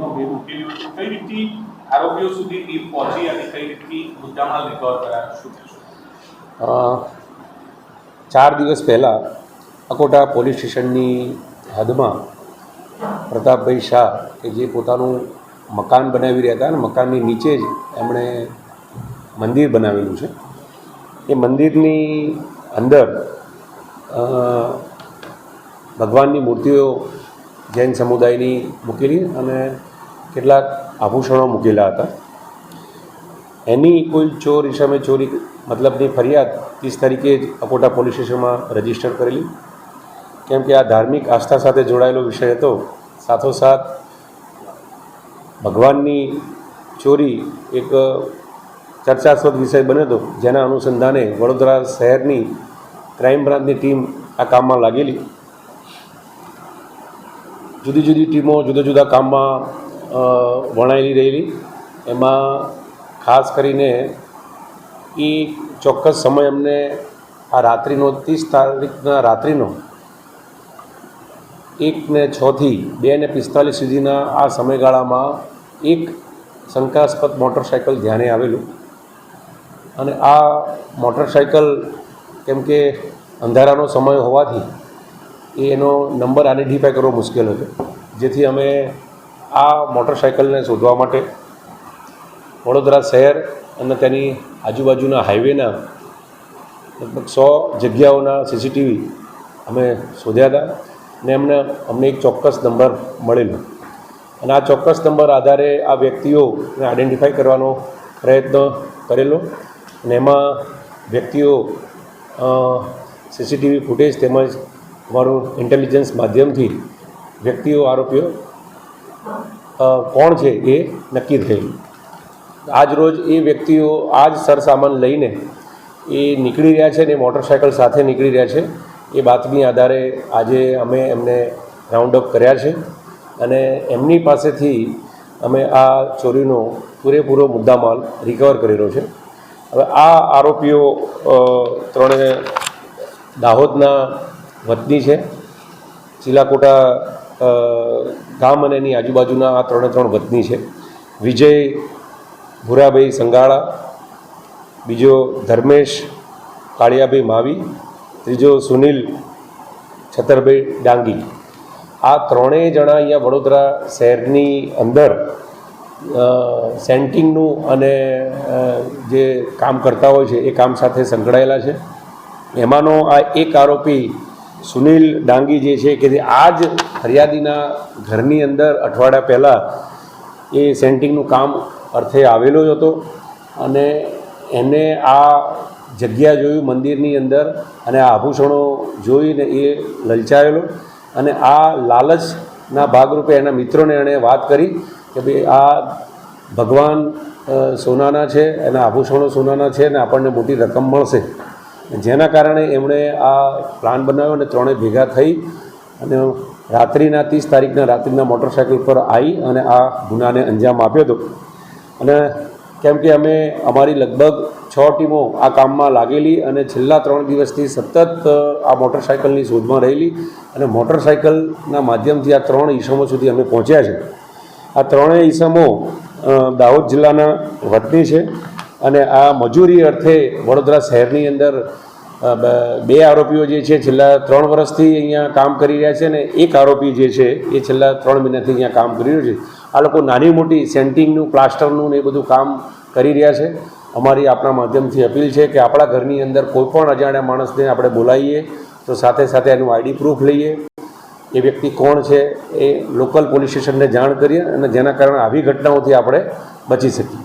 ટીમનો ભેદ ઉકેલ્યો હતો. કઈ રીતથી આરોપીઓ સુધી ટીમ પહોંચી અને કઈ રીતથી મુદ્દામાલ રિકવર કરાયો, શું કહેશો? 4 દિવસ પહેલાં અકોટા પોલીસ સ્ટેશનની હદમાં પ્રતાપભાઈ શાહ કે જે પોતાનું મકાન બનાવી રહ્યા હતા અને મકાનની નીચે જ એમણે મંદિર બનાવેલું છે. એ મંદિરની અંદર ભગવાનની મૂર્તિઓ જૈન સમુદાયની મૂકેલી અને કેટલાક આભૂષણો મૂકેલા હતા. એની કોઈ ચોર ઇસમે ચોરી મતલબની ફરિયાદ 30 તારીખે જ અકોટા પોલીસ સ્ટેશનમાં રજીસ્ટર કરેલી. કેમ કે આ ધાર્મિક આસ્થા સાથે જોડાયેલો વિષય હતો. સાથોસાથ ભગવાનની ચોરી એક ચર્ચાસ્પદ વિષય બન્યો હતો, જેના અનુસંધાને વડોદરા શહેરની ક્રાઇમ બ્રાન્ચની ટીમ આ કામમાં લાગેલી. જુદી જુદી ટીમો જુદા જુદા કામમાં વણાયેલી રહેલી. એમાં ખાસ કરીને એ ચોક્કસ સમય અમને આ રાત્રિનો 30 તારીખના રાત્રિનો 1:06 થી 2:45 સુધીના આ સમયગાળામાં એક શંકાસ્પદ મોટરસાઇકલ ધ્યાને આવેલું. અને આ મોટરસાઇકલ કેમ કે અંધારાનો સમય હોવાથી એનો નંબર આઈડેન્ટિફાય કરવો મુશ્કેલ હતો. જેથી અમે આ મોટરસાઇકલને શોધવા માટે વડોદરા શહેર અને તેની આજુબાજુના હાઈવેના લગભગ 100 જગ્યાઓના સીસીટીવી અમે શોધ્યા હતા. ને અમને એક ચોક્કસ નંબર મળેલો અને આ ચોક્કસ નંબર આધારે આ વ્યક્તિઓને આઈડેન્ટિફાઈ કરવાનો પ્રયત્ન કરેલો. અને એમાં વ્યક્તિઓ સીસીટીવી ફૂટેજ તેમજ અમારું ઇન્ટેલિજન્સ માધ્યમથી વ્યક્તિઓ આરોપીઓ કોણ છે એ નક્કી થયેલું. આજ રોજ એ વ્યક્તિઓ આ જ સરસામાન લઈને એ નીકળી રહ્યા છે અને મોટરસાઇકલ સાથે નીકળી રહ્યા છે. એ બાતમી આધારે આજે અમે એમને રાઉન્ડ અપ કર્યા છે અને એમની પાસેથી અમે આ ચોરીનો પૂરેપૂરો મુદ્દામાલ રિકવર કરેલો છે. હવે આ આરોપીઓ ત્રણે દાહોદના વતની છે. ચીલાકોટા ગામ અને એની આજુબાજુના આ ત્રણ વતની છે. વિજય ભુરાભાઈ સંગાળા, બીજો ધર્મેશ કાળિયાભાઈ માવી, ત્રીજો સુનિલ છતરભાઈ ડાંગી. આ ત્રણેય જણા અહીંયા વડોદરા શહેરની અંદર સેન્ટિંગનું અને જે કામ કરતા હોય છે એ કામ સાથે સંકળાયેલા છે. એમાંનો આ એક આરોપી સુનિલ ડાંગી જે છે કે જે આ જ ફરિયાદીના ઘરની અંદર અઠવાડિયા પહેલાં એ સેન્ટિંગનું કામ અર્થે આવેલો જ હતો અને એને આ જગ્યા જોયું મંદિરની અંદર અને આ આભૂષણો જોઈને એ લલચાયેલો અને આ લાલચના ભાગરૂપે એના મિત્રોને એણે વાત કરી કે ભાઈ આ ભગવાન સોનાના છે, એના આભૂષણો સોનાના છે અને આપણને મોટી રકમ મળશે. જેના કારણે એમણે આ પ્લાન બનાવ્યો અને ત્રણે ભેગા થઈ અને રાત્રિના 30 તારીખના રાત્રિના મોટરસાઇકલ પર આવી અને આ ગુનાને અંજામ આપ્યો હતો. અને કેમ કે અમારી લગભગ 6 ટીમો આ કામમાં લાગેલી અને છેલ્લા 3 દિવસથી સતત આ મોટરસાઇકલની શોધમાં રહેલી અને મોટરસાઇકલના માધ્યમથી આ 3 ઈસમો સુધી અમે પહોંચ્યા છે. આ ત્રણેય ઈસમો દાહોદ જિલ્લાના વતની છે અને આ મજૂરી અર્થે વડોદરા શહેરની અંદર 2 આરોપીઓ જે છે છેલ્લા 3 વર્ષથી અહીંયા કામ કરી રહ્યા છે અને એક આરોપી જે છે એ છેલ્લા 3 મહિનાથી અહીંયા કામ કરી રહ્યો છે. આ લોકો નાની મોટી સેન્ટિંગનું, પ્લાસ્ટરનું ને એ બધું કામ કરી રહ્યા છે. અમારી આપણા માધ્યમથી અપીલ છે કે આપણા ઘરની અંદર કોઈ પણ અજાણ્યા માણસને આપણે બોલાવીએ તો સાથે સાથે એનું આઈડી પ્રૂફ લઈએ, એ વ્યક્તિ કોણ છે એ લોકલ પોલીસ સ્ટેશનને જાણ કરીએ અને જેના કારણે આવી ઘટનાઓથી આપણે બચી શકીએ.